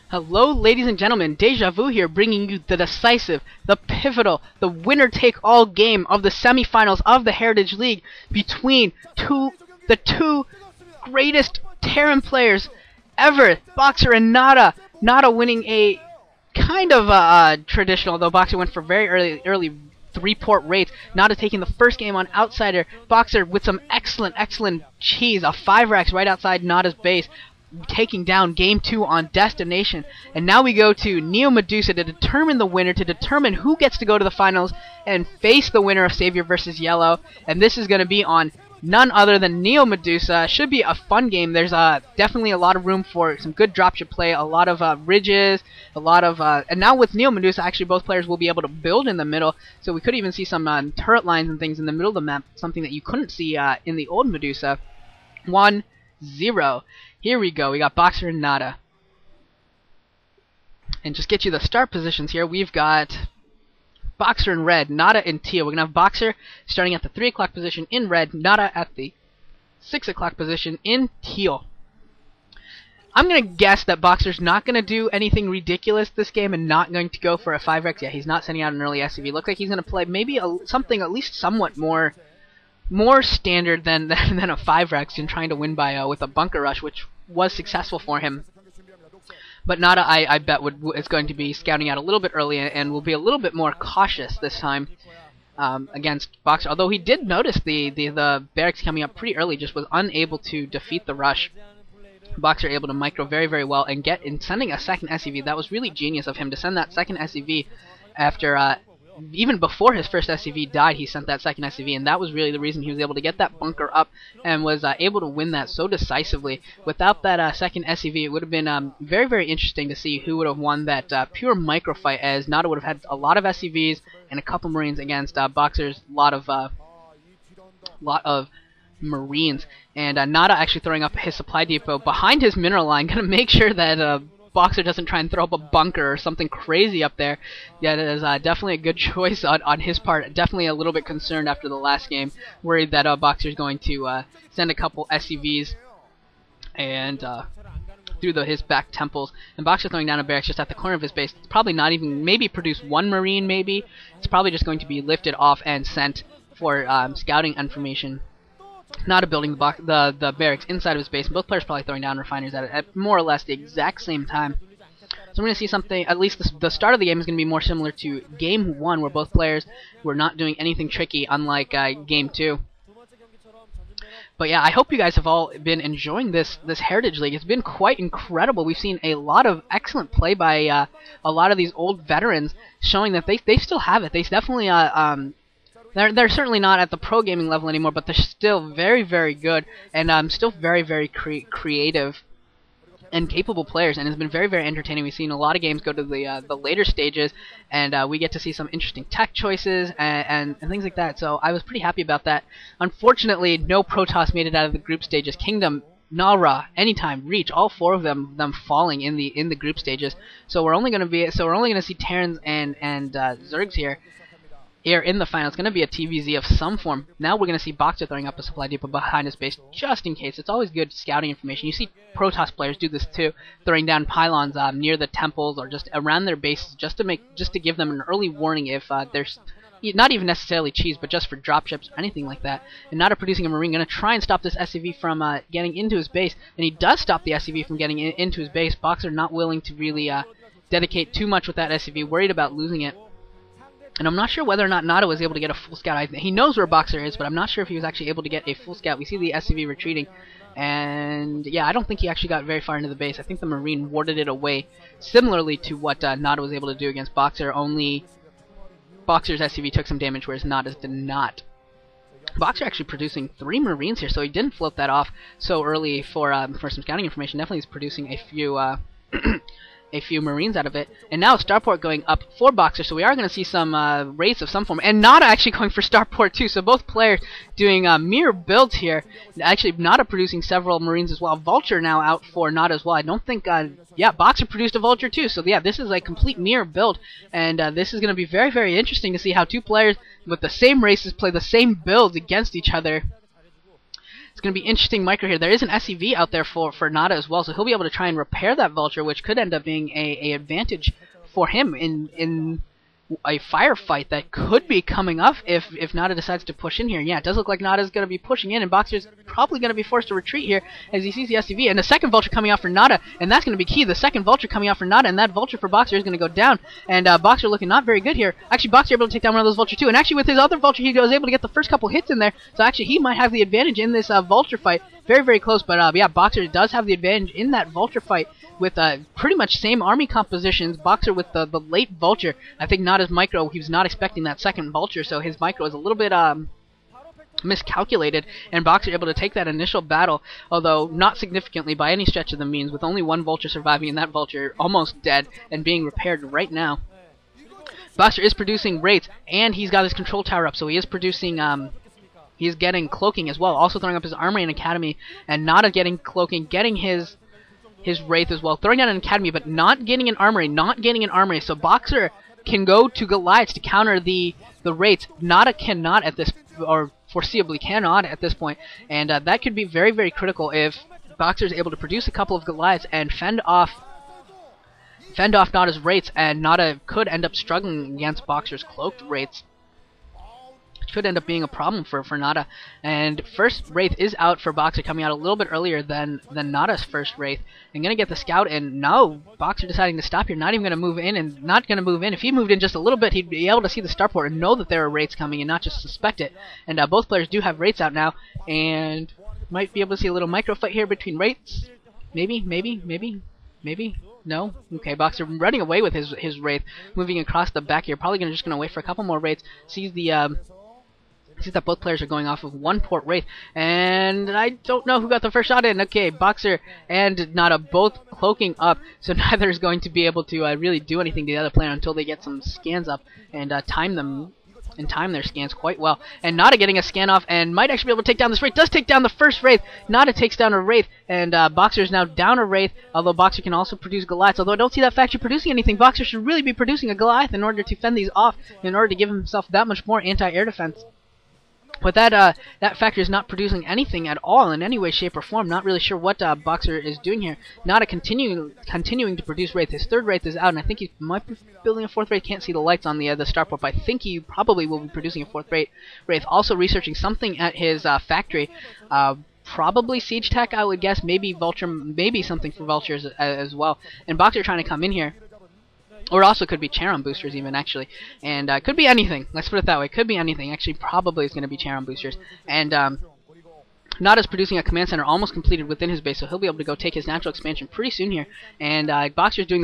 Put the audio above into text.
Hello, ladies and gentlemen, Deja Vu here, bringing you the decisive, the pivotal, the winner-take-all game of the semifinals of the Heritage League between the two greatest Terran players ever, Boxer and Nada. Nada winning a kind of traditional, though Boxer went for very early three-port rates. Nada taking the first game on Outsider. Boxer with some excellent cheese, a 5-rex right outside Nada's base, taking down Game 2 on Destination. And now we go to Neo Medusa to determine the winner, to determine who gets to go to the finals and face the winner of Savior versus Yellow. And this is going to be on none other than Neo Medusa. Should be a fun game. There's definitely a lot of room for some good dropship play, a lot of ridges, a lot of and now with Neo Medusa, actually both players will be able to build in the middle, so we could even see some turret lines and things in the middle of the map, something that you couldn't see in the old Medusa. 1-0. Here we go. We got Boxer and Nada. And just get you the start positions here. We've got Boxer in red, Nada in teal. We're going to have Boxer starting at the 3 o'clock position in red, Nada at the 6 o'clock position in teal. I'm going to guess that Boxer's not going to do anything ridiculous this game and not going to go for a 5-rex. Yeah, he's not sending out an early SCV. Looks like he's going to play maybe something at least somewhat more standard than a 5-rex and trying to win by with a bunker rush, which was successful for him. But Nada, I bet, is going to be scouting out a little bit early and will be a little bit more cautious this time against Boxer. Although he did notice the barracks coming up pretty early, just was unable to defeat the rush. Boxer able to micro very well and get in sending a second SCV. That was really genius of him to send that second SCV after even before his first SCV died. He sent that second SCV, and that was really the reason he was able to get that bunker up and was able to win that so decisively. Without that second SCV, it would have been very interesting to see who would have won that pure micro fight, as Nada would have had a lot of SCVs and a couple Marines against Boxer's lot of Marines. And Nada actually throwing up his supply depot behind his mineral line, gonna make sure that Boxer doesn't try and throw up a bunker or something crazy up there. Yeah, that is definitely a good choice on his part. Definitely a little bit concerned after the last game, worried that Boxer's going to send a couple SCVs and through his back temples. And Boxer throwing down a barracks just at the corner of his base. It's probably not even, maybe produce one Marine, maybe. It's probably just going to be lifted off and sent for scouting information. Not building the barracks inside of his base. Both players probably throwing down refiners at more or less the exact same time. So we're going to see something, at least the start of the game is going to be more similar to Game 1, where both players were not doing anything tricky, unlike Game 2. But yeah, I hope you guys have all been enjoying this Heritage League. It's been quite incredible. We've seen a lot of excellent play by a lot of these old veterans, showing that they still have it. They definitely they're certainly not at the pro gaming level anymore, but they're still very good and still very creative and capable players, and it's been very entertaining. We've seen a lot of games go to the later stages, and we get to see some interesting tech choices and things like that. So I was pretty happy about that. Unfortunately, no Protoss made it out of the group stages. Kingdom, Nalra, Anytime, Reach, all 4 of them falling in the group stages. So we're only going to see Terrans and Zergs here in the final. It's going to be a TVZ of some form. Now we're going to see Boxer throwing up a supply depot behind his base just in case. It's always good scouting information. You see Protoss players do this too, throwing down pylons near the temples or just around their bases just to give them an early warning if there's not even necessarily cheese, but just for dropships or anything like that. And Nada producing a Marine, going to try and stop this SCV from getting into his base, and he does stop the SCV from getting into his base. Boxer not willing to really dedicate too much with that SCV, worried about losing it. And I'm not sure whether or not Nada was able to get a full scout. He knows where Boxer is, but I'm not sure if he was actually able to get a full scout. We see the SCV retreating, and yeah, I don't think he actually got very far into the base. I think the Marine warded it away, similarly to what Nada was able to do against Boxer, only Boxer's SCV took some damage, whereas Nada's did not. Boxer actually producing 3 Marines here, so he didn't float that off so early for some scouting information. Definitely is producing a few a few Marines out of it. And now Starport going up for Boxer, so we are going to see some raids of some form. And Nada actually going for Starport too, so both players doing mirror builds here. Actually, Nada producing several Marines as well. Vulture now out for Nada as well. I don't think, yeah, Boxer produced a Vulture too, so yeah, this is a complete mirror build. And this is going to be very interesting to see how 2 players with the same races play the same builds against each other. It's going to be interesting micro here. There is an SCV out there for Nada as well, so he'll be able to try and repair that Vulture, which could end up being a advantage for him in a firefight that could be coming up if Nada decides to push in here. Yeah, it does look like Nada's going to be pushing in, and Boxer's probably going to be forced to retreat here as he sees the SCV. And the second Vulture coming out for Nada, and that's going to be key. The second Vulture coming out for Nada, and that Vulture for Boxer is going to go down. And Boxer looking not very good here. Actually, Boxer able to take down one of those Vulture too. And actually, with his other Vulture, he was able to get the first couple hits in there. So actually, he might have the advantage in this Vulture fight. Very, very close, but yeah, Boxer does have the advantage in that Vulture fight with pretty much same army compositions. Boxer with the late Vulture. I think Nada's micro, he was not expecting that second Vulture, so his micro is a little bit miscalculated, and Boxer able to take that initial battle, although not significantly by any stretch of the means, with only one Vulture surviving and that Vulture almost dead and being repaired right now. Boxer is producing Wraiths, and he's got his control tower up, so he is producing he's getting cloaking as well, also throwing up his armory and academy, and Nada getting cloaking, getting his Wraith as well, throwing out an academy, but not getting an armory, so Boxer can go to Goliaths to counter the Wraiths. Nada cannot at this, or foreseeably cannot at this point, and that could be very, very critical if Boxer is able to produce a couple of Goliaths and fend off Nada's Wraiths, and Nada could end up struggling against Boxer's cloaked Wraiths. Could end up being a problem for Nada. And first Wraith is out for Boxer, coming out a little bit earlier than Nada's first Wraith. And gonna get the scout, and no, Boxer deciding to stop here, not even gonna move in, and not gonna move in. If he moved in just a little bit, he'd be able to see the starport and know that there are Wraiths coming and not just suspect it. And both players do have Wraiths out now, and might be able to see a little micro fight here between Wraiths. Maybe. No? Okay, Boxer running away with his Wraith, moving across the back here, probably just gonna wait for a couple more Wraiths, sees that both players are going off of one port Wraith, and I don't know who got the first shot in. Okay, Boxer and Nada both cloaking up, so neither is going to be able to really do anything to the other player until they get some scans up and time their scans quite well. And Nada getting a scan off and might actually be able to take down this Wraith. Does take down the first Wraith. Nada takes down a Wraith, and Boxer is now down a Wraith, although Boxer can also produce Goliaths. Although I don't see that factory producing anything, Boxer should really be producing a Goliath in order to fend these off, in order to give himself that much more anti-air defense. But that factory is not producing anything at all in any way, shape, or form. Not really sure what Boxer is doing here. Nada continuing to produce Wraith. His third Wraith is out, and I think he might be building a fourth Wraith. Can't see the lights on the starport, but I think he probably will be producing a fourth Wraith. Also researching something at his factory. Probably Siege Tech, I would guess. Maybe Vulture, maybe something for Vultures as well. And Boxer trying to come in here. Or also could be Terran boosters even, actually. And could be anything. Let's put it that way. Could be anything. Actually, probably is going to be Terran boosters. And Nada's producing a command center almost completed within his base, so he'll be able to go take his natural expansion pretty soon here. And Boxer's doing